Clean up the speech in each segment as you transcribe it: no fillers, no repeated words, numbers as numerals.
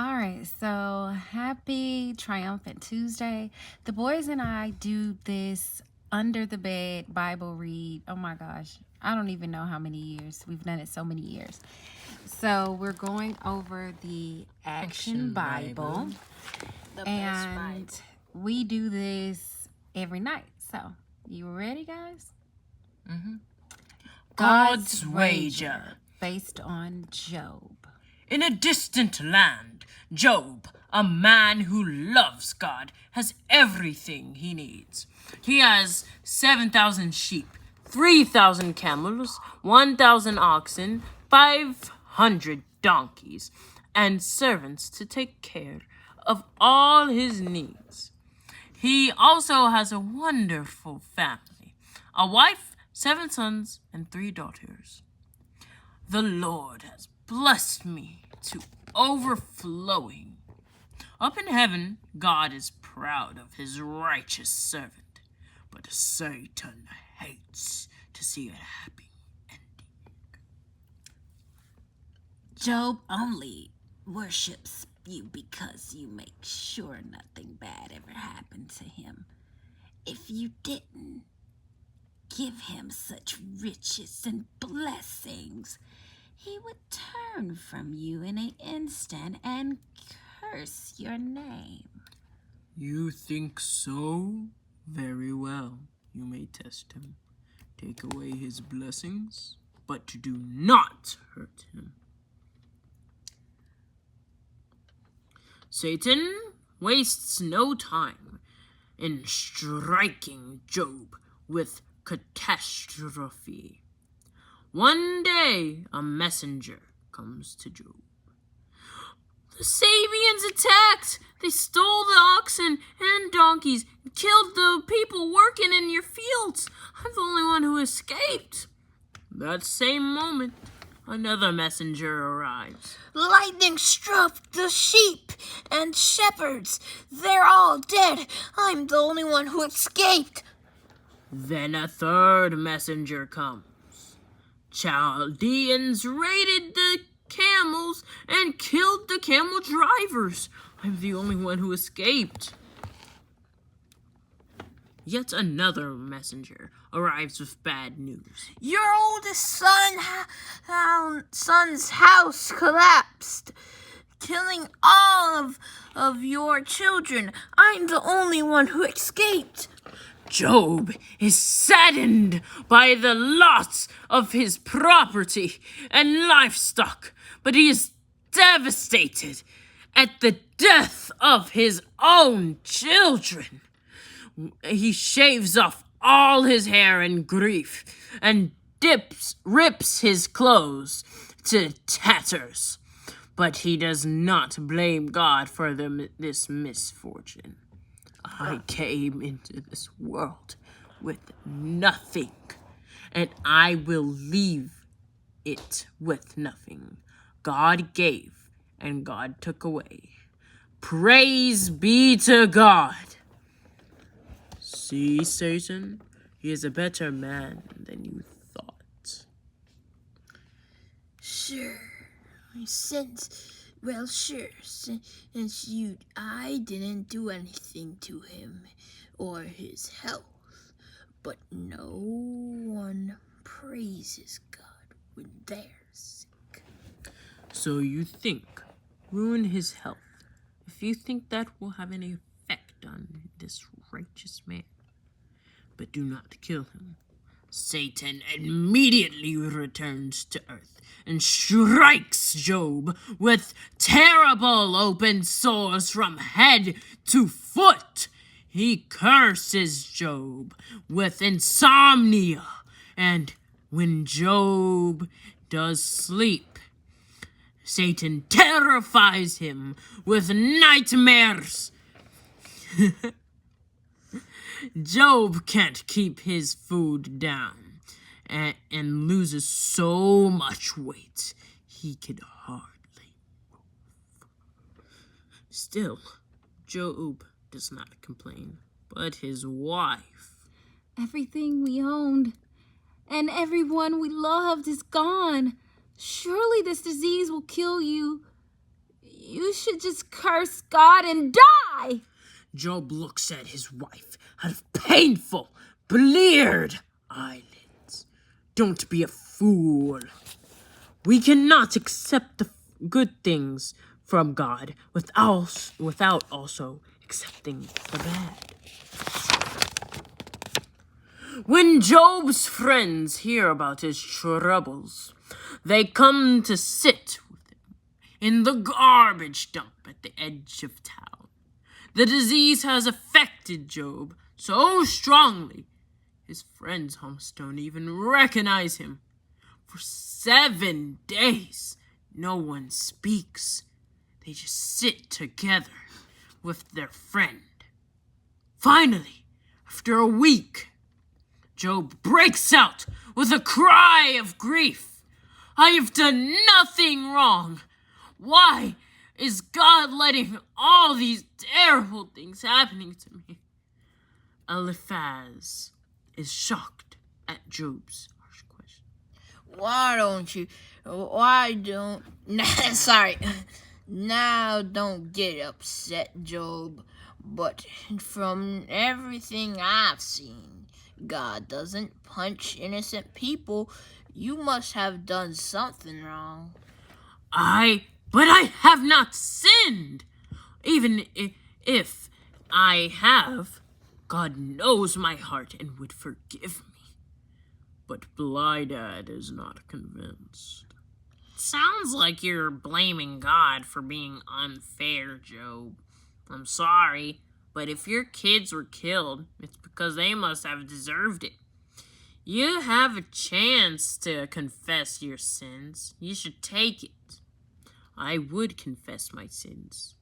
All right, so happy Triumphant Tuesday. The boys and I do this under the bed Bible read. Oh my gosh, I don't even know how many years. We've done it so many years. So we're going over the Action Bible. And we do this every night. So, you ready, guys? God's wager. Based on Job. In a distant land, Job, a man who loves God, has everything he needs. He has 7,000 sheep, 3,000 camels, 1,000 oxen, 500 donkeys, and servants to take care of all his needs. He also has a wonderful family, a wife, 7 sons, and 3 daughters. The Lord has blessed me to overflowing. Up in heaven, God is proud of his righteous servant, but Satan hates to see a happy ending. Job only worships you because you make sure nothing bad ever happened to him. If you didn't give him such riches and blessings, he would turn from you in an instant and curse your name. You think so? Very well. You may test him. Take away his blessings, but do not hurt him. Satan wastes no time in striking Job with catastrophe. One day, a messenger comes to Job. The Sabians attacked. They stole the oxen and donkeys and killed the people working in your fields. I'm the only one who escaped. That same moment, another messenger arrives. Lightning struck the sheep and shepherds. They're all dead. I'm the only one who escaped. Then a third messenger comes. Chaldeans raided the camels and killed the camel drivers. I'm the only one who escaped. Yet another messenger arrives with bad news. Your oldest son's house collapsed, killing all of your children. I'm the only one who escaped. Job is saddened by the loss of his property and livestock, but he is devastated at the death of his own children. He shaves off all his hair in grief and rips his clothes to tatters, but he does not blame God for this misfortune. I came into this world with nothing, and I will leave it with nothing. God gave, and God took away. Praise be to God. See, Satan, he is a better man than you thought. Sure, since I didn't do anything to him or his health, but no one praises God when they're sick. So you think, ruin his health, if you think that will have any effect on this righteous man. But do not kill him. Satan immediately returns to earth and strikes Job with terrible open sores from head to foot. He curses Job with insomnia, and when Job does sleep, Satan terrifies him with nightmares. Job can't keep his food down and loses so much weight he could hardly move. Still, Job does not complain, but his wife. Everything we owned and everyone we loved is gone. Surely this disease will kill you. You should just curse God and die. Job looks at his wife out of painful, bleared eyelids. Don't be a fool. We cannot accept the good things from God without also accepting the bad. When Job's friends hear about his troubles, they come to sit with him in the garbage dump at the edge of town. The disease has affected Job so strongly, his friends almost don't even recognize him. For 7 days, no one speaks. They just sit together with their friend. Finally, after a week, Job breaks out with a cry of grief. I have done nothing wrong. Why is God letting all these terrible things happening to me? Eliphaz is shocked at Job's harsh question. Now don't get upset, Job. But from everything I've seen, God doesn't punch innocent people. You must have done something wrong. But I have not sinned. Even if I have, God knows my heart and would forgive me. But Blighdad is not convinced. Sounds like you're blaming God for being unfair, Job. I'm sorry, but if your kids were killed, it's because they must have deserved it. You have a chance to confess your sins. You should take it. I would confess my sins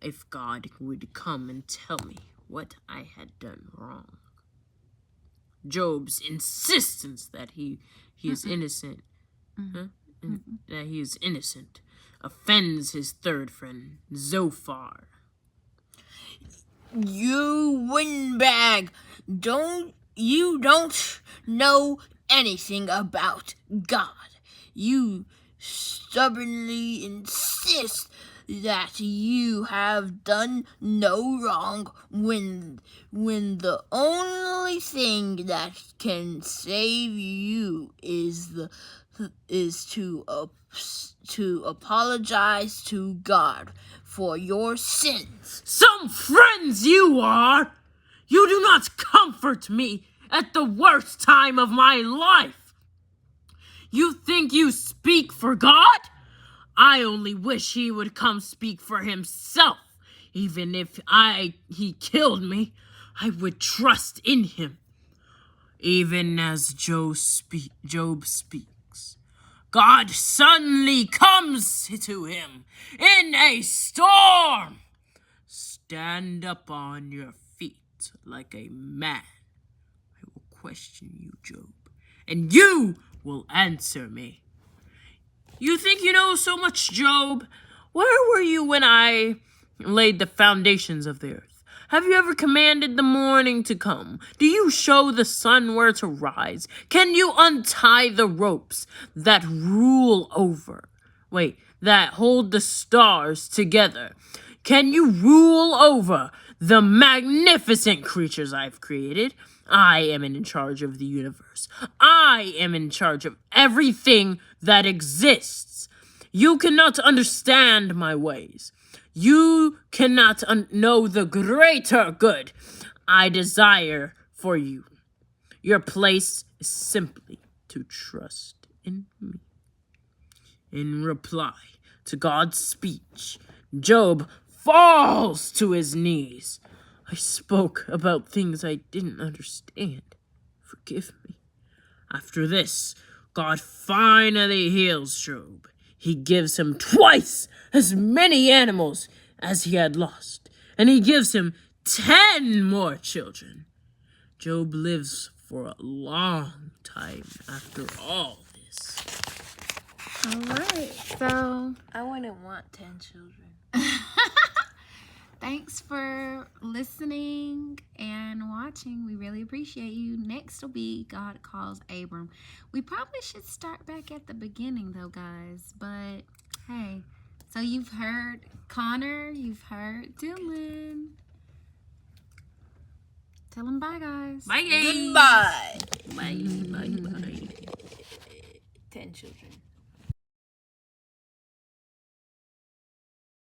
if God would come and tell me what I had done wrong. Job's insistence that he is innocent, that he is innocent, offends his third friend, Zophar. You windbag! You don't know anything about God. You stubbornly insist that you have done no wrong when the only thing that can save you is to apologize to God for your sins. Some friends you are! You do not comfort me at the worst time of my life. You think you speak for God? I only wish he would come speak for himself. Even if he killed me, I would trust in him. Even as Job speaks, God suddenly comes to him in a storm. Stand up on your feet like a man. I will question you, Job, and you will answer me. You think you know so much, Job? Where were you when I laid the foundations of the earth? Have you ever commanded the morning to come? Do you show the sun where to rise? Can you untie the ropes that that hold the stars together? Can you rule over the magnificent creatures I've created? I am in charge of the universe. I am in charge of everything that exists. You cannot understand my ways. You cannot know the greater good I desire for you. Your place is simply to trust in me. In reply to God's speech, Job falls to his knees. I spoke about things I didn't understand. Forgive me. After this, God finally heals Job. He gives him twice as many animals as he had lost, and he gives him 10 more children. Job lives for a long time after all this. All right, so I wouldn't want 10 children. thanks for listening and watching. We really appreciate you. Next will be God Calls Abram. We probably should start back at the beginning though, guys, but hey, So you've heard Connor, you've heard Dylan. Tell them bye, guys. Bye, guys. Goodbye. Bye, bye, bye. 10 children.